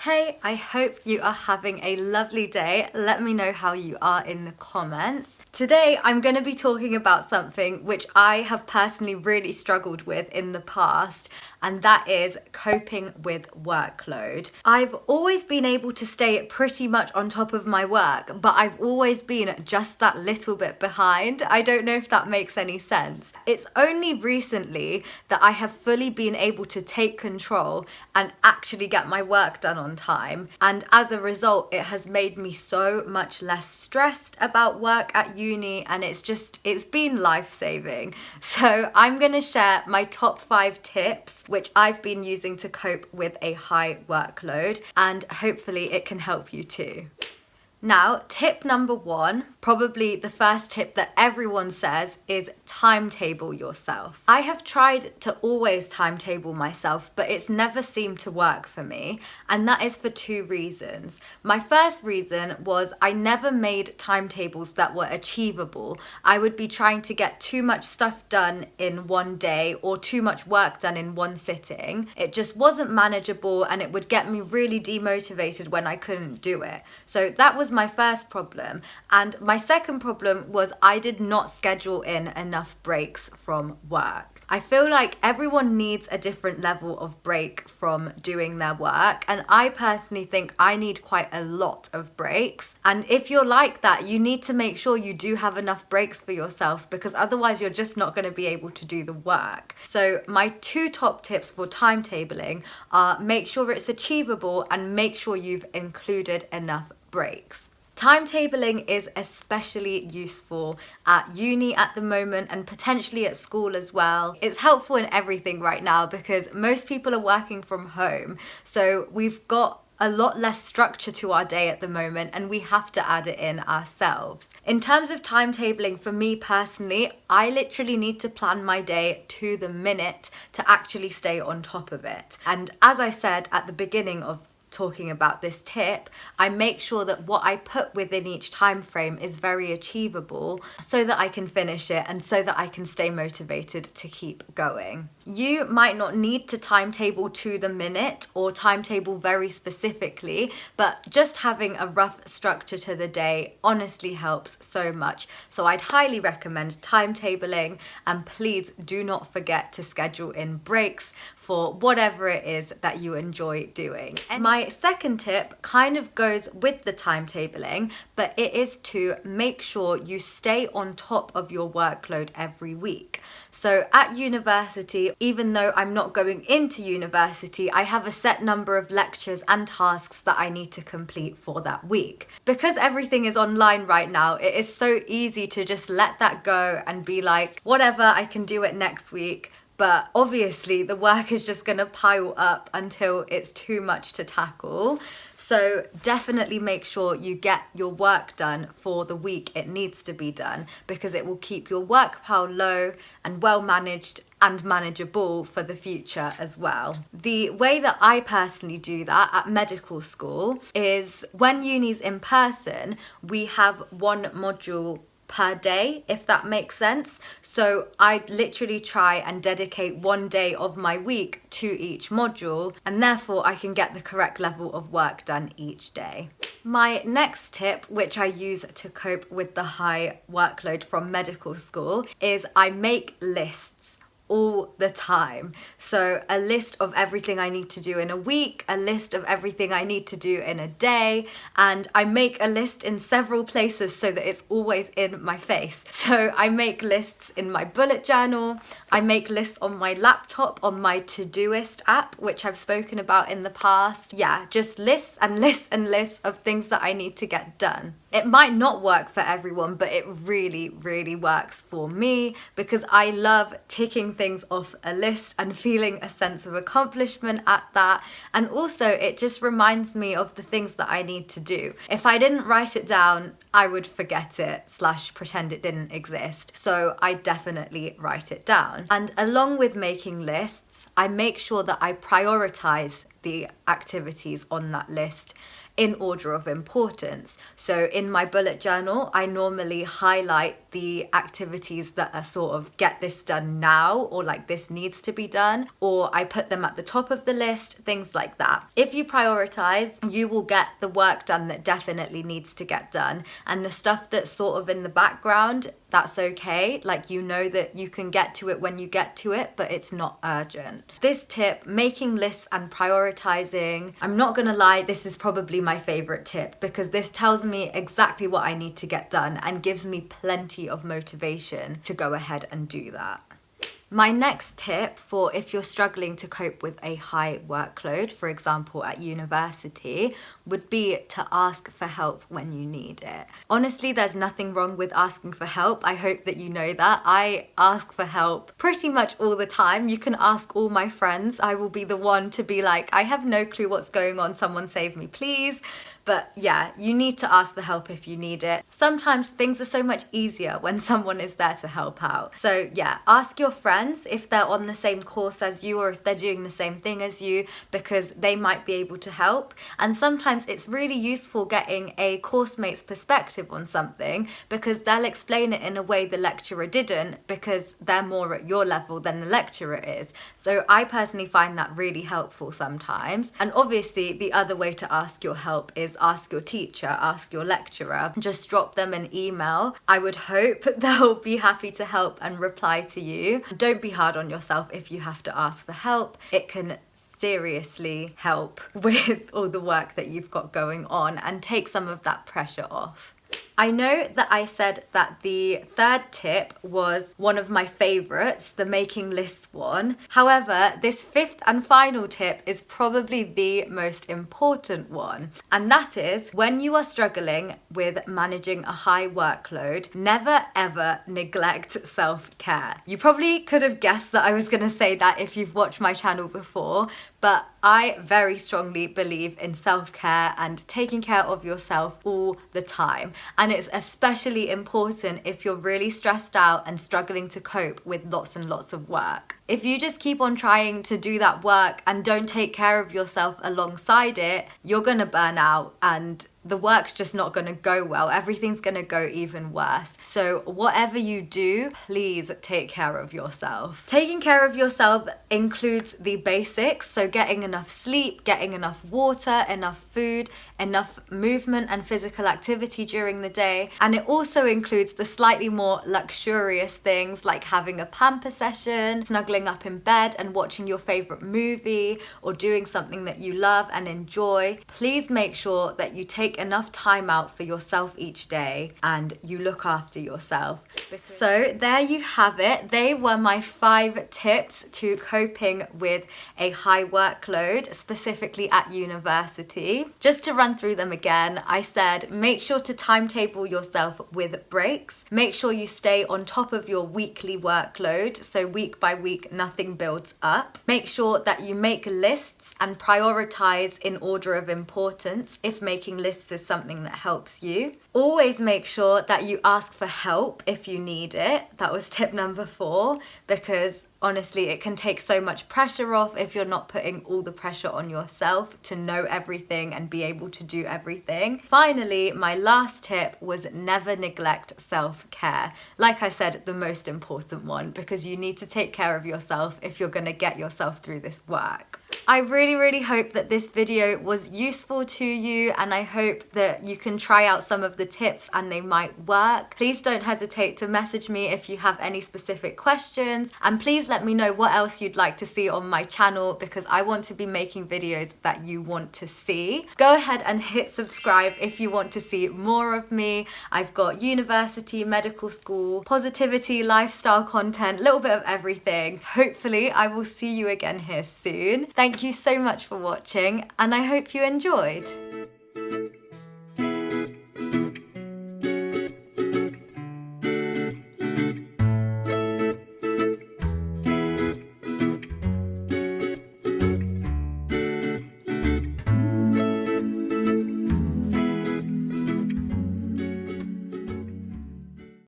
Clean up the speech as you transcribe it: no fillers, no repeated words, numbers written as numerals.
Hey, I hope you are having a lovely day. Let me know how you are in the comments. Today, I'm going to be talking about something which I have personally really struggled with in the past, and that is coping with workload. I've always been able to stay pretty much on top of my work, but I've always been just that little bit behind. I don't know if that makes any sense. It's only recently that I have fully been able to take control and actually get my work done on time. And as a result, it has made me so much less stressed about work at uni, and it's been life-saving. So I'm gonna share my top 5 tips which I've been using to cope with a high workload, and hopefully it can help you too. Now, tip number 1, probably the first tip that everyone says, is timetable yourself. I have tried to always timetable myself, but it's never seemed to work for me, and that is for 2 reasons. My first reason was I never made timetables that were achievable. I would be trying to get too much stuff done in one day or too much work done in one sitting. It just wasn't manageable, and it would get me really demotivated when I couldn't do it. So that was my first problem. And my second problem was I did not schedule in enough breaks from work. I feel like everyone needs a different level of break from doing their work, and I personally think I need quite a lot of breaks. And if you're like that, you need to make sure you do have enough breaks for yourself, because otherwise you're just not going to be able to do the work. So my 2 top tips for timetabling are: make sure it's achievable and make sure you've included enough breaks. Timetabling is especially useful at uni at the moment, and potentially at school as well. It's helpful in everything right now because most people are working from home, so we've got a lot less structure to our day at the moment, and we have to add it in ourselves. In terms of timetabling, for me personally, I literally need to plan my day to the minute to actually stay on top of it. And as I said at the beginning of talking about this tip, I make sure that what I put within each time frame is very achievable so that I can finish it and so that I can stay motivated to keep going. You might not need to timetable to the minute or timetable very specifically, but just having a rough structure to the day honestly helps so much. So I'd highly recommend timetabling, and please do not forget to schedule in breaks for whatever it is that you enjoy doing. And my second tip kind of goes with the timetabling, but it is to make sure you stay on top of your workload every week. So at university, even though I'm not going into university, I have a set number of lectures and tasks that I need to complete for that week. Because everything is online right now, it is so easy to just let that go and be like, whatever, I can do it next week. But obviously the work is just going to pile up until it's too much to tackle. So definitely make sure you get your work done for the week it needs to be done, because it will keep your work pile low and well managed and manageable for the future as well. The way that I personally do that at medical school is when uni's in person, we have 1 module per day, if that makes sense. So I literally try and dedicate 1 day of my week to each module, and therefore I can get the correct level of work done each day. My next tip, which I use to cope with the high workload from medical school, is I make lists all the time. So a list of everything I need to do in a week, a list of everything I need to do in a day, and I make a list in several places so that it's always in my face. So I make lists in my bullet journal, I make lists on my laptop on my Todoist app, which I've spoken about in the past. Yeah, just lists and lists and lists of things that I need to get done. It might not work for everyone, but it really, really works for me because I love ticking things off a list and feeling a sense of accomplishment at that. And also it just reminds me of the things that I need to do. If I didn't write it down, I would forget it / pretend it didn't exist. So I definitely write it down. And along with making lists, I make sure that I prioritize the activities on that list in order of importance. So in my bullet journal, I normally highlight the activities that are sort of get this done now, or like this needs to be done, or I put them at the top of the list, things like that. If you prioritize, you will get the work done that definitely needs to get done, and the stuff that's sort of in the background, that's okay. Like, you know that you can get to it when you get to it, but it's not urgent. This tip, making lists and prioritizing, I'm not gonna lie, this is probably my favorite tip, because this tells me exactly what I need to get done and gives me plenty of motivation to go ahead and do that. My next tip for if you're struggling to cope with a high workload, for example at university, would be to ask for help when you need it. Honestly, there's nothing wrong with asking for help. I hope that you know that. I ask for help pretty much all the time. You can ask all my friends. I will be the one to be like, I have no clue what's going on. Someone save me, please. But yeah, you need to ask for help if you need it. Sometimes things are so much easier when someone is there to help out. So yeah, ask your friends if they're on the same course as you, or if they're doing the same thing as you, because they might be able to help. And sometimes it's really useful getting a course mate's perspective on something, because they'll explain it in a way the lecturer didn't, because they're more at your level than the lecturer is. So I personally find that really helpful sometimes. And obviously the other way to ask your help is ask your teacher, ask your lecturer. Just drop them an email. I would hope they'll be happy to help and reply to you. Don't be hard on yourself if you have to ask for help. It can seriously help with all the work that you've got going on and take some of that pressure off. I know that I said that the third tip was one of my favorites, the making lists one. However, this fifth and final tip is probably the most important one. And that is, when you are struggling with managing a high workload, never ever neglect self-care. You probably could have guessed that I was going to say that if you've watched my channel before, but I very strongly believe in self-care and taking care of yourself all the time. And it's especially important if you're really stressed out and struggling to cope with lots and lots of work. If you just keep on trying to do that work and don't take care of yourself alongside it, you're gonna burn out and the work's just not gonna go well. Everything's gonna go even worse. So whatever you do, please take care of yourself. Taking care of yourself includes the basics, so getting enough sleep, getting enough water, enough food, enough movement and physical activity during the day. And it also includes the slightly more luxurious things like having a pamper session, snuggling up in bed and watching your favorite movie, or doing something that you love and enjoy. Please make sure that you take enough time out for yourself each day and you look after yourself. So there you have it. They were my 5 tips to coping with a high workload, specifically at university. Just to run through them again, I said make sure to timetable yourself with breaks. Make sure you stay on top of your weekly workload, so week by week nothing builds up. Make sure that you make lists and prioritize in order of importance if making lists is something that helps you. Always make sure that you ask for help if you need it. That was tip number 4, because honestly, it can take so much pressure off if you're not putting all the pressure on yourself to know everything and be able to do everything. Finally, my last tip was never neglect self-care. Like I said, the most important one, because you need to take care of yourself if you're going to get yourself through this work. I really hope that this video was useful to you, and I hope that you can try out some of the tips and they might work. Please don't hesitate to message me if you have any specific questions, and please let me know what else you'd like to see on my channel, because I want to be making videos that you want to see. Go ahead and hit subscribe if you want to see more of me. I've got university, medical school, positivity, lifestyle content, a little bit of everything. Hopefully I will see you again here soon. Thank you so much for watching, and I hope you enjoyed.